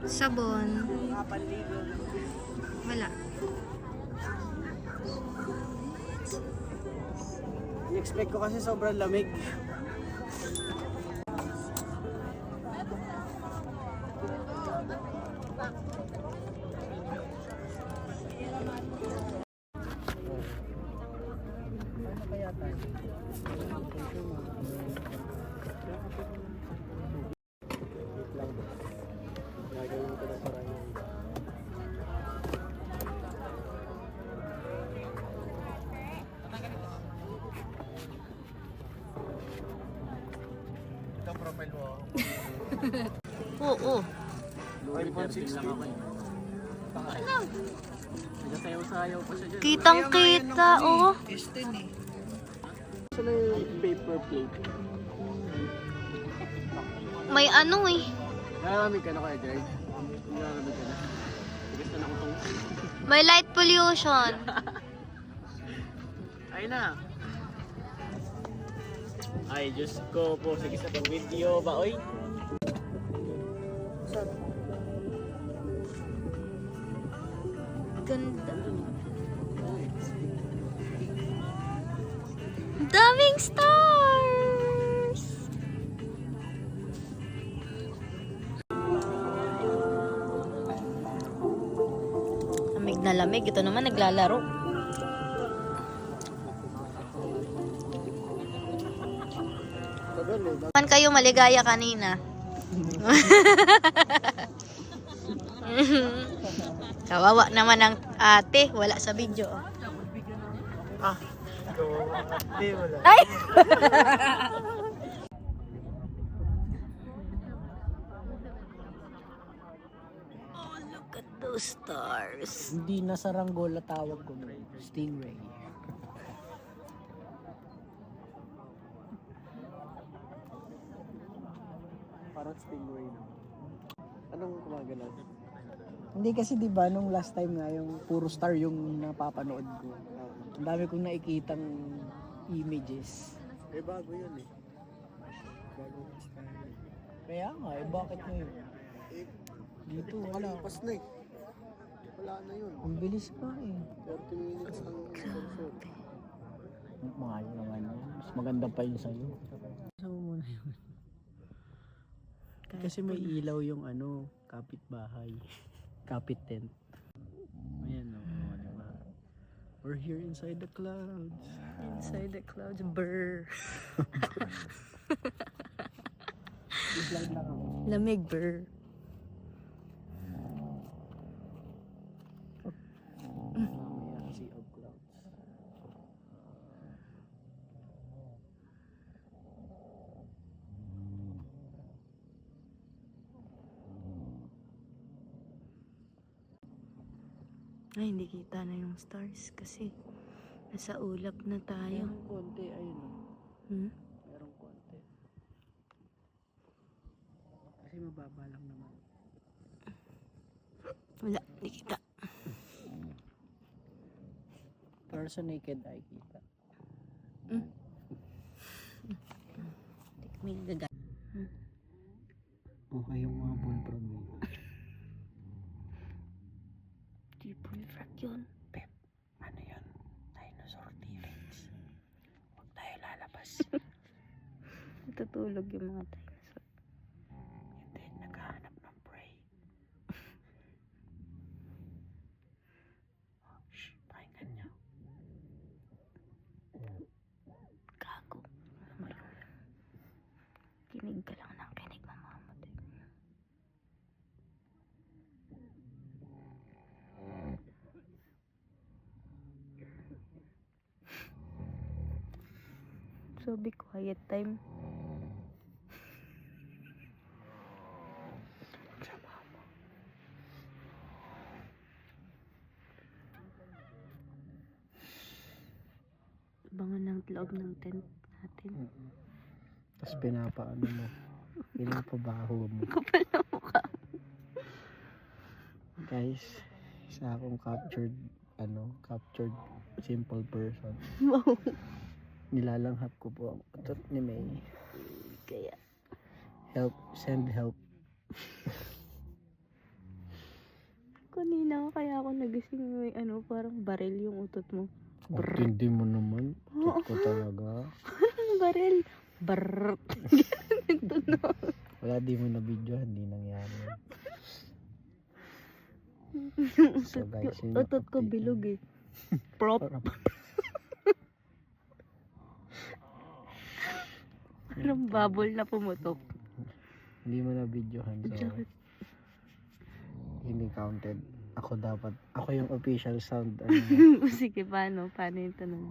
Sabon. Wala. I-expect ko kasi sobrang lamig. Profile mo. Oo. 5.6 lang ako eh. Nagsasayaw-sayaw pa siya dyan. Kitang-kita, oh. Saan na yung paper plate? May ano eh. Nararamig ka na kaya, Greg? Nararamig ka na. Tigas na ako itong... May light pollution. Ay na! Ay, Diyos ko po. Sige sa itong video ba, oy? Ganda. Daming stars! Lamig na lamig. Ito naman naglalaro. Man kayo maligaya kanina. Kawawa naman ang ate, wala sa video. Ah, hindi wala. Ay! Oh, look at those stars. Hindi na saranggola tawag ko, stingray. Parang stingray na. Anong kumagalaw? Hindi kasi 'di ba nung last time nga yung puro star yung napapanood ko. Ang dami kong nakikitang images. Eh bago 'yun eh. Bago star. Kaya nga eh bakit ngayon? Eh dito wala pas na eh. Wala na 'yun. Ang bilis pa eh. 30 minutes ang episode. Mahal naman yun. Mas maganda pa yun sa'yo. Sama mo na yun. Kasi may ilaw yung ano, kapitbahay. Kapit tent. Ayan o, diba? We're here inside the clouds. Inside the clouds, brr. I-vlog lang ako. Lamig, brr. Ayan, sea of clouds. Ay, hindi kita na yung stars kasi nasa ulap na tayo. Merong konti, ayun o. Hmm? Merong konti. Kasi mababa lang naman. Wala, hindi kita. Pero sa naked eye kita. May gaga. Okay yung mga bullfrog eh. Di bullfrog yun. Pep, ano yun? Dinosaur T-Rex. Huwag tayo lalabas. Natutulog yung mga dinosaur. Hindi, naghahanap ng prey. Oh, shh, pakinggan niyo. Gago. Kinig ka lang ng kinig, mamamatay. So be quiet time. Abangan ng loob ng tent natin. Tapos pinapaano mo. Pinapabaho mo. Kapal na mukha. Guys, isa akong captured simple person. Wow. Nilalanghap ko po ang utot ni May. Kaya, Help, send help. kanina kaya ako nagising may parang baril yung utot mo. Ang tindi mo naman. Utot ko talaga. Baril. Brrr. Nagtunog. Wala, di mo na video, hindi nangyari. So guys, yun yung Utot ko update bilog namin. Prop. Parang bubble na pumutok. Hindi mo na videohan, so hindi counted. Ako yung official sound. Sige, paano yung tanong?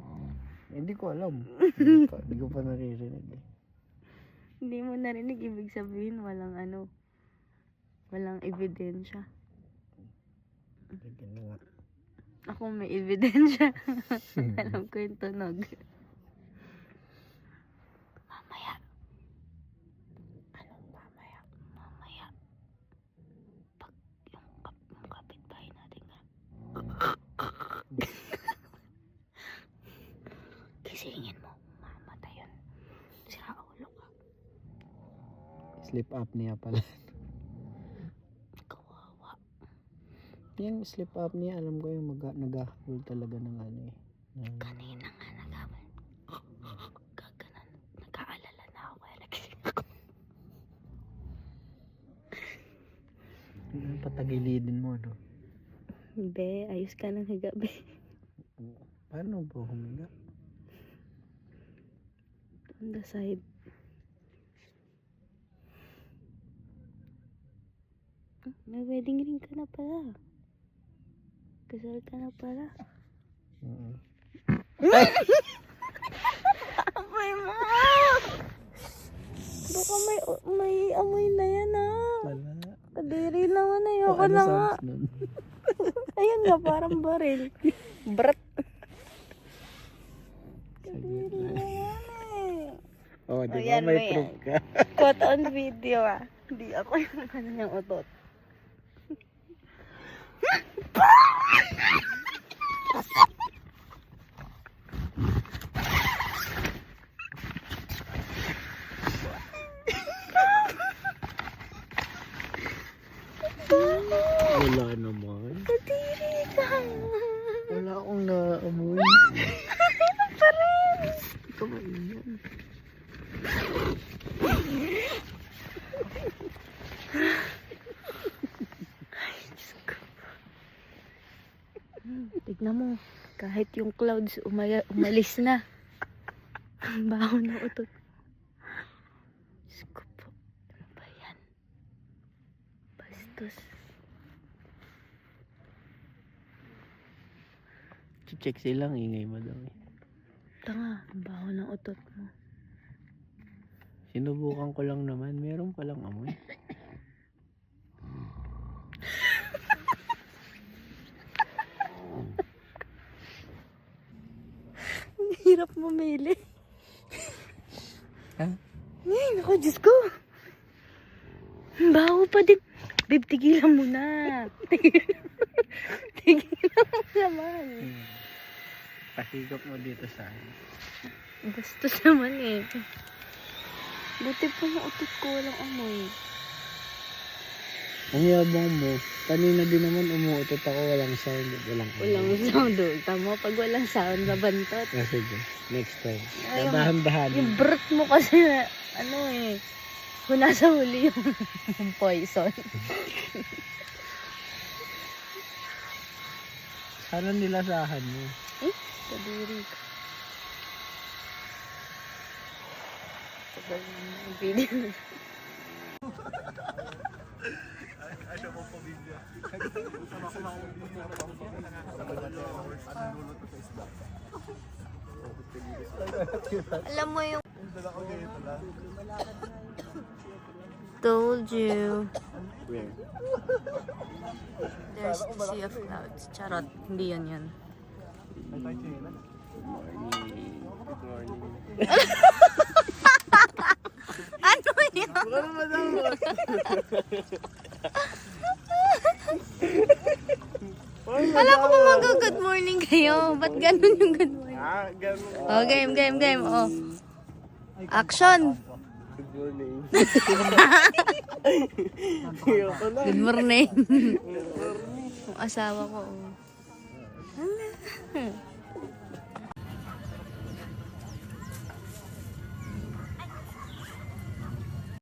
Hindi ko alam. Hindi ko pa naririnig eh. Hindi mo narinig, ibig sabihin walang walang ebidensya. Sige na nga. Ako may ebidensya. Alam ko yung tunog. Mamaya. Anong mamaya? Mamaya. Pag yung kapitbahay natin nga. Kisingin mo. Mamatay yun. Sira ulo ka. Sleep apnea pala. Kawawa. Yung sleep apnea, alam ko yung nag-habol talaga ng Kanina nga nagawin. Gaganan. Nag-aalala na ako. Kaya nagising ako. Patagilidin mo, no? Be, ayos ka ng higa, be. Paano ba humiga? On the side. May wedding ring ka na pala. Kasal ka na pala. Amoy mo! Baka may amoy na yan Wala. Kadiri naman ayoko Ano na nga. sounds nun? Ayun nga, parang baril. Brat. Sige Kadiri na. na yan Oh, di ba Ayan, may may proof ka? Quote on video Hindi ako yung kanyang utot. Wala naman. Kadiri ka. Wala akong naamoy. Pa rin. Ikaw ba yan? Tignan mo. Kahit yung clouds umalis na. Ang baho ng utot. Diyos ko po. Ano ba yan? Bastos. Check silang ingay mo daw eh. Tanga. Ang baho ng utot mo. Sinubukan ko lang naman. Meron palang amoy. Hirap mamili. Ha? Ay, naku, Diyos ko. Ang baho pa din. Babe, tigilan mo na. Tigilan mo naman. Pasigap mo dito sa Bastos naman eh. Buti pa yung utot ko walang amoy. Ang yabang mo. Kanina din naman umuutot ako. Walang sound. Walang Walang sound. Tama, pag walang sound, nabantot. Sige. Next time. Ay, Dahan-dahan. Yung brut mo kasi, kung nasa huli yung poison. Sana nilasahan mo. Kadiri ka. Tagal na yung video. Alam mo yung told you Where? there's a sea of clouds. Charot, hindi yun. Good morning. Good morning. Ano yun? Baka naman ako. Wala ko pa mag-good morning kayo. Ba't ganun yung good morning? Ganun. Oh, game. Oh. Action! Good morning. Ayoko na. Good morning. Ang asawa ko. Oh. Hala.